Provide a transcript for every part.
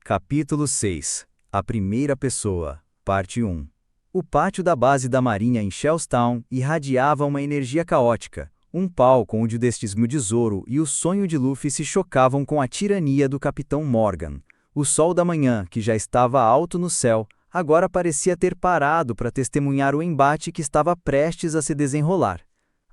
Capítulo 6. A Primeira Pessoa, Parte 1. O pátio da base da Marinha em Shellstown irradiava uma energia caótica, um palco onde o destino de Zoro e o sonho de Luffy se chocavam com a tirania do Capitão Morgan. O sol da manhã, que já estava alto no céu, agora parecia ter parado para testemunhar o embate que estava prestes a se desenrolar.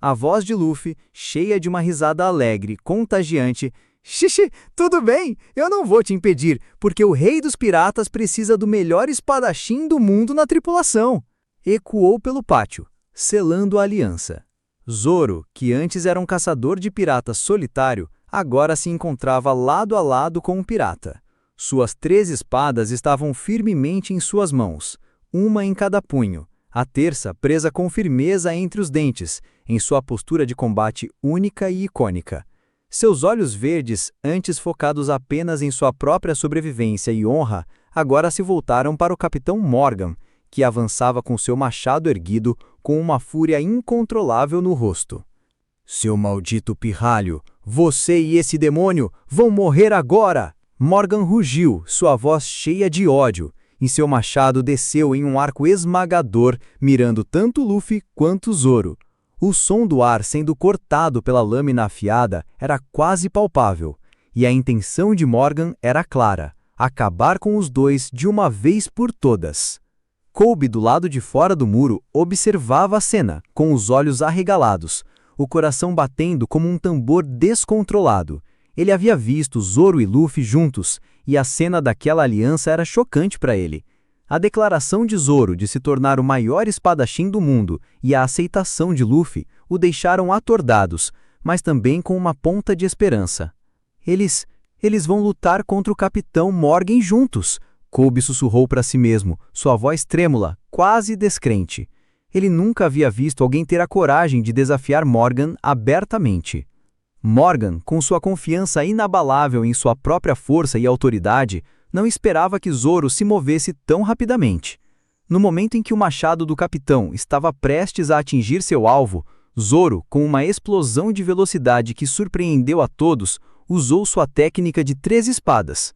A voz de Luffy, cheia de uma risada alegre, contagiante: "Xixi, tudo bem, eu não vou te impedir, porque o rei dos piratas precisa do melhor espadachim do mundo na tripulação", ecoou pelo pátio, selando a aliança. Zoro, que antes era um caçador de piratas solitário, agora se encontrava lado a lado com um pirata. Suas 3 espadas estavam firmemente em suas mãos, uma em cada punho, a terça presa com firmeza entre os dentes, em sua postura de combate única e icônica. Seus olhos verdes, antes focados apenas em sua própria sobrevivência e honra, agora se voltaram para o Capitão Morgan, que avançava com seu machado erguido com uma fúria incontrolável no rosto. "Seu maldito pirralho, você e esse demônio vão morrer agora!" Morgan rugiu, sua voz cheia de ódio, e seu machado desceu em um arco esmagador, mirando tanto Luffy quanto Zoro. O som do ar sendo cortado pela lâmina afiada era quase palpável, e a intenção de Morgan era clara: acabar com os dois de uma vez por todas. Kobe, do lado de fora do muro, observava a cena, com os olhos arregalados, o coração batendo como um tambor descontrolado. Ele havia visto Zoro e Luffy juntos, e a cena daquela aliança era chocante para ele. A declaração de Zoro de se tornar o maior espadachim do mundo e a aceitação de Luffy o deixaram atordados, mas também com uma ponta de esperança. Eles vão lutar contra o Capitão Morgan juntos, Kobe sussurrou para si mesmo, sua voz trêmula, quase descrente. Ele nunca havia visto alguém ter a coragem de desafiar Morgan abertamente. Morgan, com sua confiança inabalável em sua própria força e autoridade, não esperava que Zoro se movesse tão rapidamente. No momento em que o machado do capitão estava prestes a atingir seu alvo, Zoro, com uma explosão de velocidade que surpreendeu a todos, usou sua técnica de 3 espadas.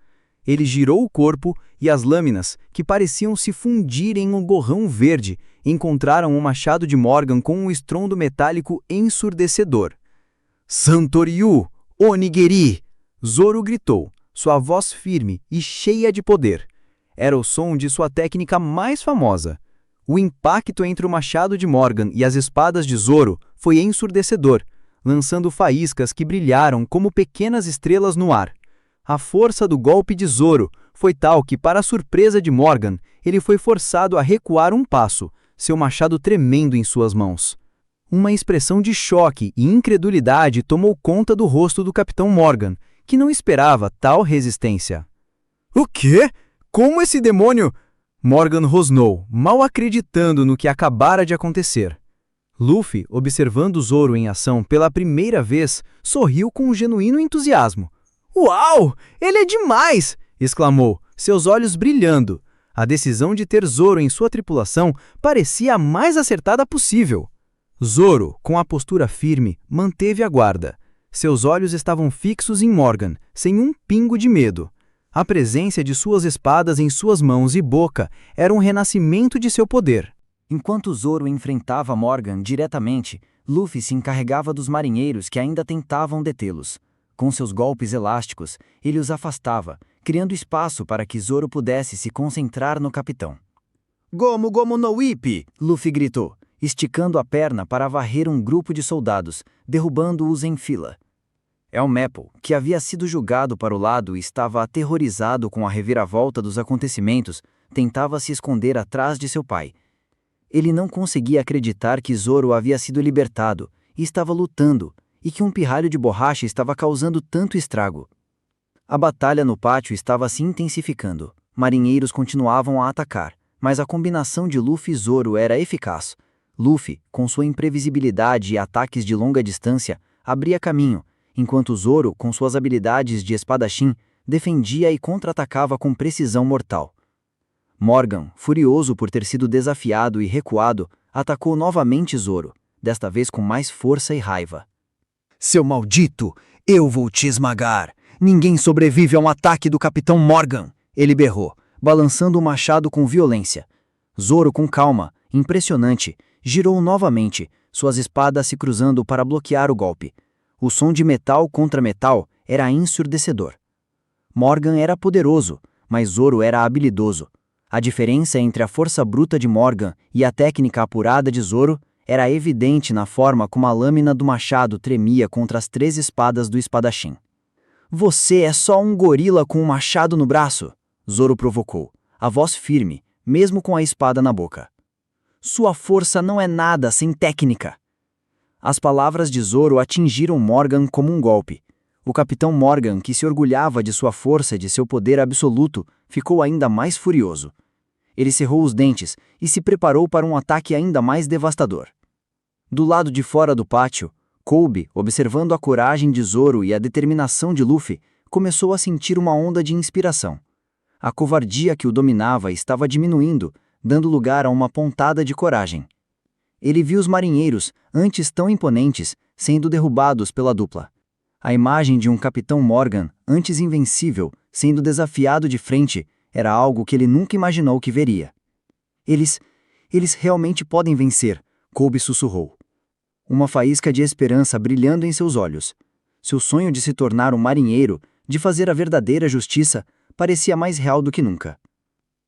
Ele girou o corpo e as lâminas, que pareciam se fundir em um borrão verde, encontraram o machado de Morgan com um estrondo metálico ensurdecedor. "Santoryu! Onigiri!" Zoro gritou, sua voz firme e cheia de poder. Era o som de sua técnica mais famosa. O impacto entre o machado de Morgan e as espadas de Zoro foi ensurdecedor, lançando faíscas que brilharam como pequenas estrelas no ar. A força do golpe de Zoro foi tal que, para a surpresa de Morgan, ele foi forçado a recuar um passo, seu machado tremendo em suas mãos. Uma expressão de choque e incredulidade tomou conta do rosto do Capitão Morgan, que não esperava tal resistência. "O quê? Como esse demônio?" Morgan rosnou, mal acreditando no que acabara de acontecer. Luffy, observando Zoro em ação pela primeira vez, sorriu com um genuíno entusiasmo. "Uau! Ele é demais!" exclamou, seus olhos brilhando. A decisão de ter Zoro em sua tripulação parecia a mais acertada possível. Zoro, com a postura firme, manteve a guarda. Seus olhos estavam fixos em Morgan, sem um pingo de medo. A presença de suas espadas em suas mãos e boca era um renascimento de seu poder. Enquanto Zoro enfrentava Morgan diretamente, Luffy se encarregava dos marinheiros que ainda tentavam detê-los. Com seus golpes elásticos, ele os afastava, criando espaço para que Zoro pudesse se concentrar no capitão. "Gomu Gomu no Ippi!" Luffy gritou, esticando a perna para varrer um grupo de soldados, derrubando-os em fila. Elmepo, que havia sido julgado para o lado e estava aterrorizado com a reviravolta dos acontecimentos, tentava se esconder atrás de seu pai. Ele não conseguia acreditar que Zoro havia sido libertado e estava lutando, e que um pirralho de borracha estava causando tanto estrago. A batalha no pátio estava se intensificando. Marinheiros continuavam a atacar, mas a combinação de Luffy e Zoro era eficaz. Luffy, com sua imprevisibilidade e ataques de longa distância, abria caminho, enquanto Zoro, com suas habilidades de espadachim, defendia e contra-atacava com precisão mortal. Morgan, furioso por ter sido desafiado e recuado, atacou novamente Zoro, desta vez com mais força e raiva. "Seu maldito, eu vou te esmagar! Ninguém sobrevive a um ataque do Capitão Morgan!" Ele berrou, balançando o machado com violência. Zoro, com calma, impressionante, girou novamente, suas espadas se cruzando para bloquear o golpe. O som de metal contra metal era ensurdecedor. Morgan era poderoso, mas Zoro era habilidoso. A diferença entre a força bruta de Morgan e a técnica apurada de Zoro era evidente na forma como a lâmina do machado tremia contra as 3 espadas do espadachim. Você é só um gorila com um machado no braço, Zoro provocou, a voz firme, mesmo com a espada na boca. Sua força não é nada sem técnica. As palavras de Zoro atingiram Morgan como um golpe. O Capitão Morgan, que se orgulhava de sua força e de seu poder absoluto, ficou ainda mais furioso. Ele cerrou os dentes e se preparou para um ataque ainda mais devastador. Do lado de fora do pátio, Kobe, observando a coragem de Zoro e a determinação de Luffy, começou a sentir uma onda de inspiração. A covardia que o dominava estava diminuindo, dando lugar a uma pontada de coragem. Ele viu os marinheiros, antes tão imponentes, sendo derrubados pela dupla. A imagem de um Capitão Morgan, antes invencível, sendo desafiado de frente, era algo que ele nunca imaginou que veria. Eles realmente podem vencer, Kobe sussurrou. Uma faísca de esperança brilhando em seus olhos. Seu sonho de se tornar um marinheiro, de fazer a verdadeira justiça, parecia mais real do que nunca.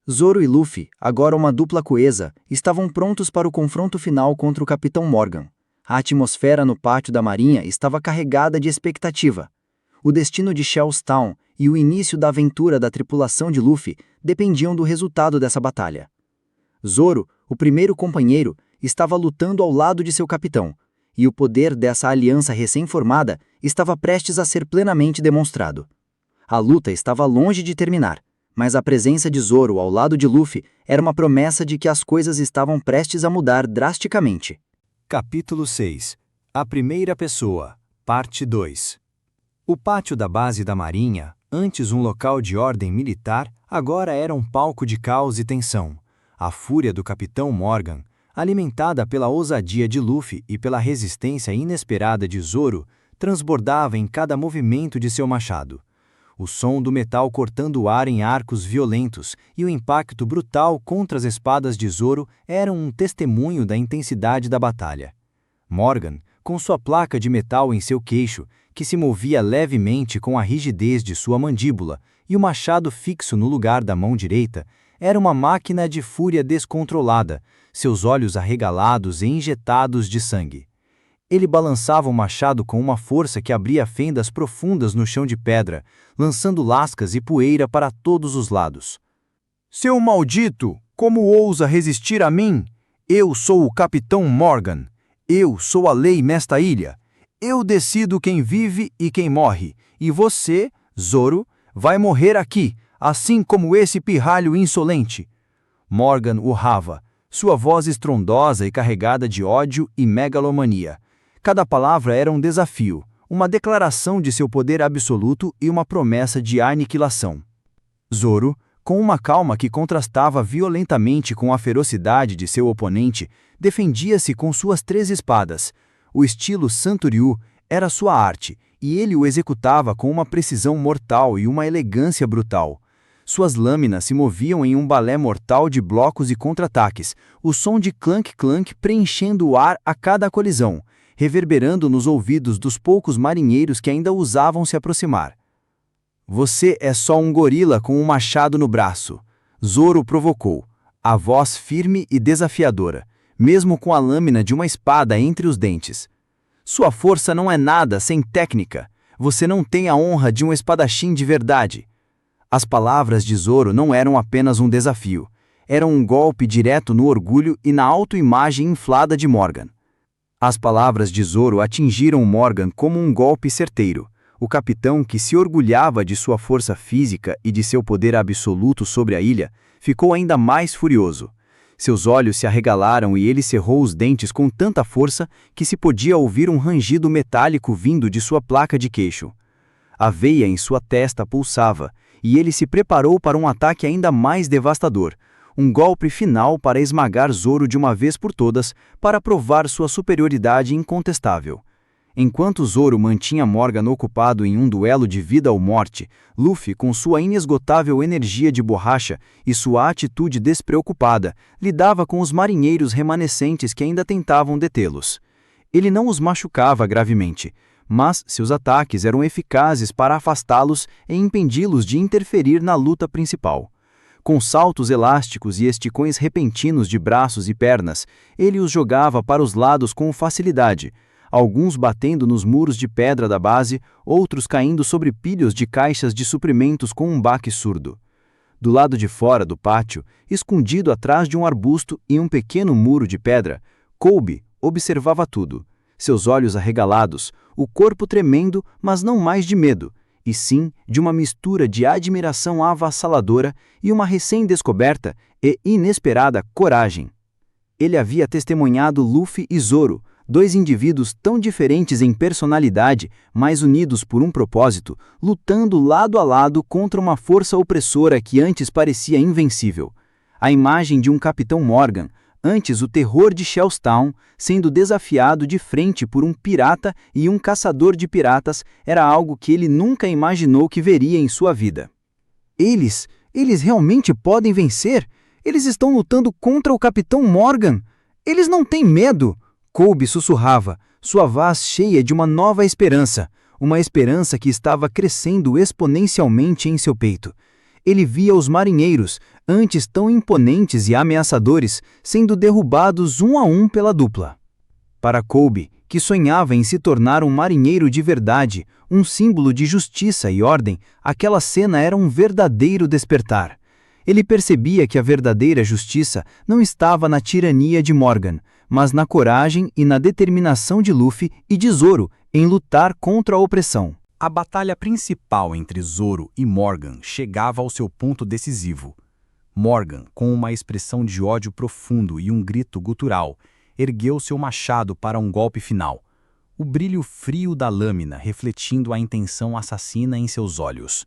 Zoro e Luffy, agora uma dupla coesa, estavam prontos para o confronto final contra o Capitão Morgan. A atmosfera no pátio da marinha estava carregada de expectativa. O destino de Shell's Town e o início da aventura da tripulação de Luffy dependiam do resultado dessa batalha. Zoro, o primeiro companheiro, estava lutando ao lado de seu capitão, e o poder dessa aliança recém-formada estava prestes a ser plenamente demonstrado. A luta estava longe de terminar, mas a presença de Zoro ao lado de Luffy era uma promessa de que as coisas estavam prestes a mudar drasticamente. Capítulo 6. A Primeira Pessoa, Parte 2. O pátio da base da Marinha, antes um local de ordem militar, agora era um palco de caos e tensão. A fúria do Capitão Morgan, alimentada pela ousadia de Luffy e pela resistência inesperada de Zoro, transbordava em cada movimento de seu machado. O som do metal cortando o ar em arcos violentos e o impacto brutal contra as espadas de Zoro eram um testemunho da intensidade da batalha. Morgan, com sua placa de metal em seu queixo, que se movia levemente com a rigidez de sua mandíbula, e o machado fixo no lugar da mão direita, era uma máquina de fúria descontrolada, seus olhos arregalados e injetados de sangue. Ele balançava o machado com uma força que abria fendas profundas no chão de pedra, lançando lascas e poeira para todos os lados. Seu maldito, como ousa resistir a mim? Eu sou o Capitão Morgan. Eu sou a lei nesta ilha. Eu decido quem vive e quem morre. E você, Zoro, vai morrer aqui, assim como esse pirralho insolente. Morgan urrava, sua voz estrondosa e carregada de ódio e megalomania. Cada palavra era um desafio, uma declaração de seu poder absoluto e uma promessa de aniquilação. Zoro, com uma calma que contrastava violentamente com a ferocidade de seu oponente, defendia-se com suas 3 espadas. O estilo Santoryu era sua arte, e ele o executava com uma precisão mortal e uma elegância brutal. Suas lâminas se moviam em um balé mortal de blocos e contra-ataques, o som de clank-clank preenchendo o ar a cada colisão, reverberando nos ouvidos dos poucos marinheiros que ainda ousavam se aproximar. Você é só um gorila com um machado no braço, Zoro provocou, a voz firme e desafiadora, mesmo com a lâmina de uma espada entre os dentes. Sua força não é nada sem técnica, você não tem a honra de um espadachim de verdade. As palavras de Zoro não eram apenas um desafio, eram um golpe direto no orgulho e na autoimagem inflada de Morgan. As palavras de Zoro atingiram Morgan como um golpe certeiro. O capitão, que se orgulhava de sua força física e de seu poder absoluto sobre a ilha, ficou ainda mais furioso. Seus olhos se arregalaram e ele cerrou os dentes com tanta força que se podia ouvir um rangido metálico vindo de sua placa de queixo. A veia em sua testa pulsava, e ele se preparou para um ataque ainda mais devastador, um golpe final para esmagar Zoro de uma vez por todas, para provar sua superioridade incontestável. Enquanto Zoro mantinha Morgan ocupado em um duelo de vida ou morte, Luffy, com sua inesgotável energia de borracha e sua atitude despreocupada, lidava com os marinheiros remanescentes que ainda tentavam detê-los. Ele não os machucava gravemente, mas seus ataques eram eficazes para afastá-los e impedi-los de interferir na luta principal. Com saltos elásticos e esticões repentinos de braços e pernas, ele os jogava para os lados com facilidade, alguns batendo nos muros de pedra da base, outros caindo sobre pilhos de caixas de suprimentos com um baque surdo. Do lado de fora do pátio, escondido atrás de um arbusto e um pequeno muro de pedra, Kobe observava tudo, seus olhos arregalados, o corpo tremendo, mas não mais de medo, e sim de uma mistura de admiração avassaladora e uma recém-descoberta e inesperada coragem. Ele havia testemunhado Luffy e Zoro, dois indivíduos tão diferentes em personalidade, mas unidos por um propósito, lutando lado a lado contra uma força opressora que antes parecia invencível. A imagem de um Capitão Morgan, antes o terror de Shellstown, sendo desafiado de frente por um pirata e um caçador de piratas, era algo que ele nunca imaginou que veria em sua vida. Eles realmente podem vencer? Eles estão lutando contra o Capitão Morgan! Eles não têm medo! Kobe sussurrava, sua voz cheia de uma nova esperança, uma esperança que estava crescendo exponencialmente em seu peito. Ele via os marinheiros, antes tão imponentes e ameaçadores, sendo derrubados um a um pela dupla. Para Kobe, que sonhava em se tornar um marinheiro de verdade, um símbolo de justiça e ordem, aquela cena era um verdadeiro despertar. Ele percebia que a verdadeira justiça não estava na tirania de Morgan, mas na coragem e na determinação de Luffy e de Zoro em lutar contra a opressão. A batalha principal entre Zoro e Morgan chegava ao seu ponto decisivo. Morgan, com uma expressão de ódio profundo e um grito gutural, ergueu seu machado para um golpe final, o brilho frio da lâmina refletindo a intenção assassina em seus olhos.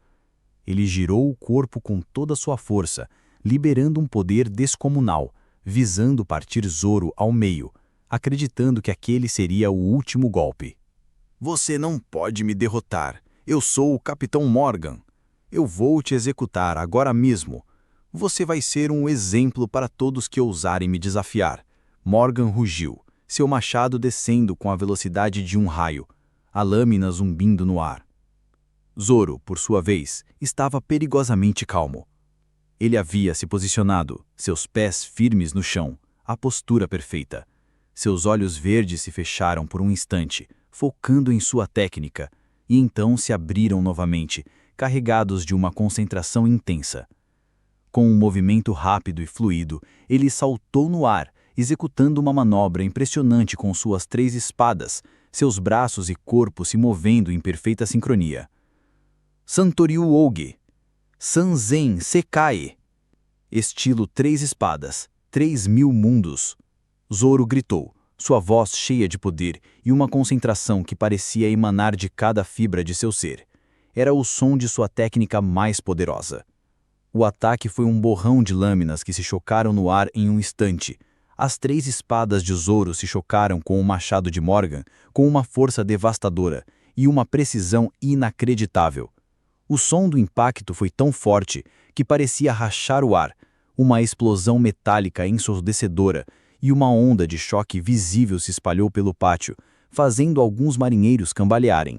Ele girou o corpo com toda sua força, liberando um poder descomunal, visando partir Zoro ao meio, acreditando que aquele seria o último golpe. Você não pode me derrotar. Eu sou o Capitão Morgan. Eu vou te executar agora mesmo. Você vai ser um exemplo para todos que ousarem me desafiar. Morgan rugiu, seu machado descendo com a velocidade de um raio, a lâmina zumbindo no ar. Zoro, por sua vez, estava perigosamente calmo. Ele havia se posicionado, seus pés firmes no chão, a postura perfeita. Seus olhos verdes se fecharam por um instante, focando em sua técnica, e então se abriram novamente, carregados de uma concentração intensa. Com um movimento rápido e fluido, ele saltou no ar, executando uma manobra impressionante com suas 3 espadas, seus braços e corpo se movendo em perfeita sincronia. Santoryu Ouge, Sanzen Sekai. Estilo 3 espadas, 3.000 mundos. Zoro gritou, sua voz cheia de poder e uma concentração que parecia emanar de cada fibra de seu ser. Era o som de sua técnica mais poderosa. O ataque foi um borrão de lâminas que se chocaram no ar em um instante. As 3 espadas de Zoro se chocaram com o machado de Morgan com uma força devastadora e uma precisão inacreditável. O som do impacto foi tão forte que parecia rachar o ar, uma explosão metálica ensurdecedora e uma onda de choque visível se espalhou pelo pátio, fazendo alguns marinheiros cambalearem.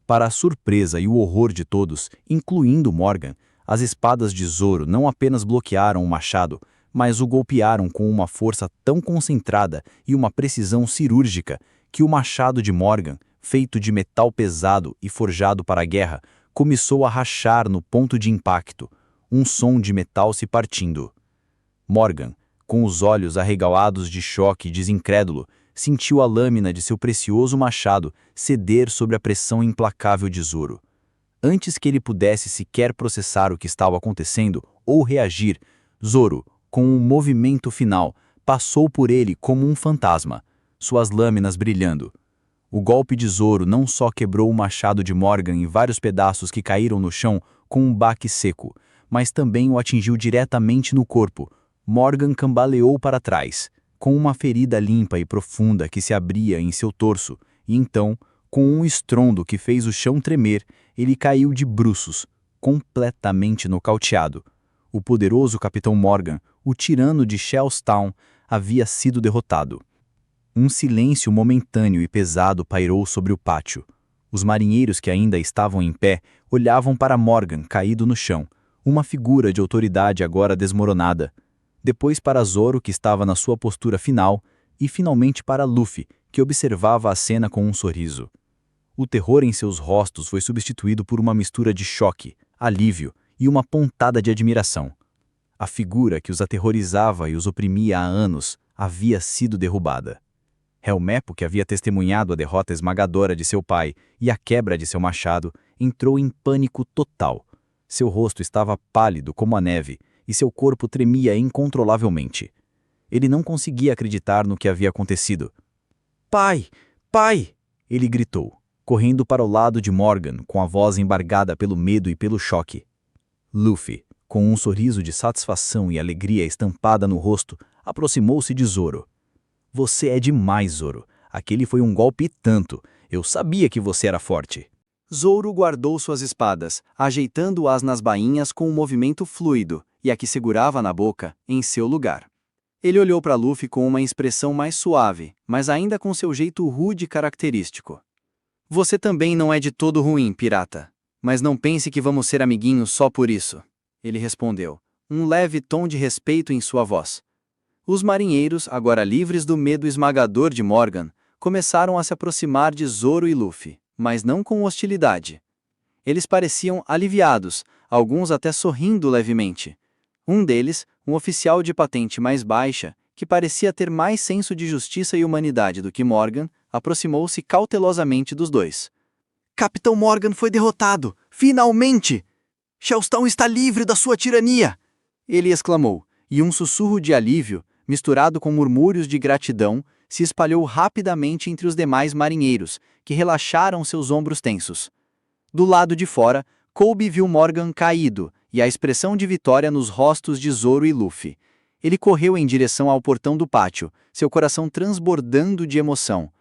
Para a surpresa e o horror de todos, incluindo Morgan, as espadas de Zoro não apenas bloquearam o machado, mas o golpearam com uma força tão concentrada e uma precisão cirúrgica que o machado de Morgan, feito de metal pesado e forjado para a guerra, começou a rachar no ponto de impacto, um som de metal se partindo. Morgan, com os olhos arregalados de choque e desincrédulo, sentiu a lâmina de seu precioso machado ceder sob a pressão implacável de Zoro. Antes que ele pudesse sequer processar o que estava acontecendo ou reagir, Zoro, com um movimento final, passou por ele como um fantasma, suas lâminas brilhando. O golpe de Zoro não só quebrou o machado de Morgan em vários pedaços que caíram no chão com um baque seco, mas também o atingiu diretamente no corpo. Morgan cambaleou para trás, com uma ferida limpa e profunda que se abria em seu torso, e então, com um estrondo que fez o chão tremer, ele caiu de bruços, completamente nocauteado. O poderoso Capitão Morgan, o tirano de Shellstown, havia sido derrotado. Um silêncio momentâneo e pesado pairou sobre o pátio. Os marinheiros que ainda estavam em pé olhavam para Morgan caído no chão, uma figura de autoridade agora desmoronada. Depois para Zoro, que estava na sua postura final, e finalmente para Luffy, que observava a cena com um sorriso. O terror em seus rostos foi substituído por uma mistura de choque, alívio e uma pontada de admiração. A figura que os aterrorizava e os oprimia há anos havia sido derrubada. Helmepo, que havia testemunhado a derrota esmagadora de seu pai e a quebra de seu machado, entrou em pânico total. Seu rosto estava pálido como a neve e seu corpo tremia incontrolavelmente. Ele não conseguia acreditar no que havia acontecido. "Pai! Pai!" ele gritou, correndo para o lado de Morgan com a voz embargada pelo medo e pelo choque. Luffy, com um sorriso de satisfação e alegria estampada no rosto, aproximou-se de Zoro. "Você é demais, Zoro. Aquele foi um golpe e tanto. Eu sabia que você era forte." Zoro guardou suas espadas, ajeitando-as nas bainhas com um movimento fluido, e a que segurava na boca, em seu lugar. Ele olhou para Luffy com uma expressão mais suave, mas ainda com seu jeito rude característico. "Você também não é de todo ruim, pirata. Mas não pense que vamos ser amiguinhos só por isso." Ele respondeu, um leve tom de respeito em sua voz. Os marinheiros, agora livres do medo esmagador de Morgan, começaram a se aproximar de Zoro e Luffy, mas não com hostilidade. Eles pareciam aliviados, alguns até sorrindo levemente. Um deles, um oficial de patente mais baixa, que parecia ter mais senso de justiça e humanidade do que Morgan, aproximou-se cautelosamente dos dois. "Capitão Morgan foi derrotado! Finalmente! Shellstown está livre da sua tirania!" Ele exclamou, e um sussurro de alívio, misturado com murmúrios de gratidão, se espalhou rapidamente entre os demais marinheiros, que relaxaram seus ombros tensos. Do lado de fora, Kobe viu Morgan caído, e a expressão de vitória nos rostos de Zoro e Luffy. Ele correu em direção ao portão do pátio, seu coração transbordando de emoção.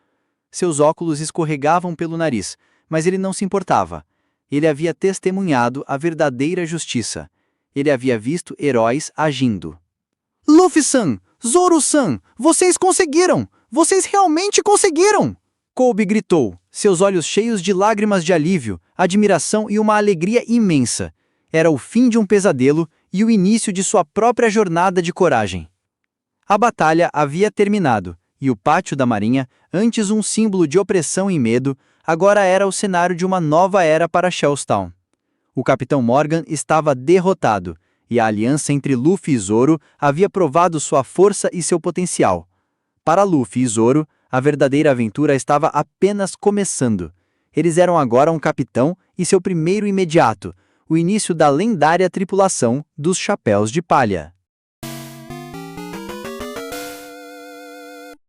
Seus óculos escorregavam pelo nariz, mas ele não se importava. Ele havia testemunhado a verdadeira justiça. Ele havia visto heróis agindo. "Luffy-san! Zoro-san! Vocês conseguiram! Vocês realmente conseguiram!" Kobe gritou, seus olhos cheios de lágrimas de alívio, admiração e uma alegria imensa. Era o fim de um pesadelo e o início de sua própria jornada de coragem. A batalha havia terminado, e o pátio da marinha, antes um símbolo de opressão e medo, agora era o cenário de uma nova era para Shellstown. O Capitão Morgan estava derrotado, e a aliança entre Luffy e Zoro havia provado sua força e seu potencial. Para Luffy e Zoro, a verdadeira aventura estava apenas começando. Eles eram agora um capitão e seu primeiro imediato, o início da lendária tripulação dos Chapéus de Palha.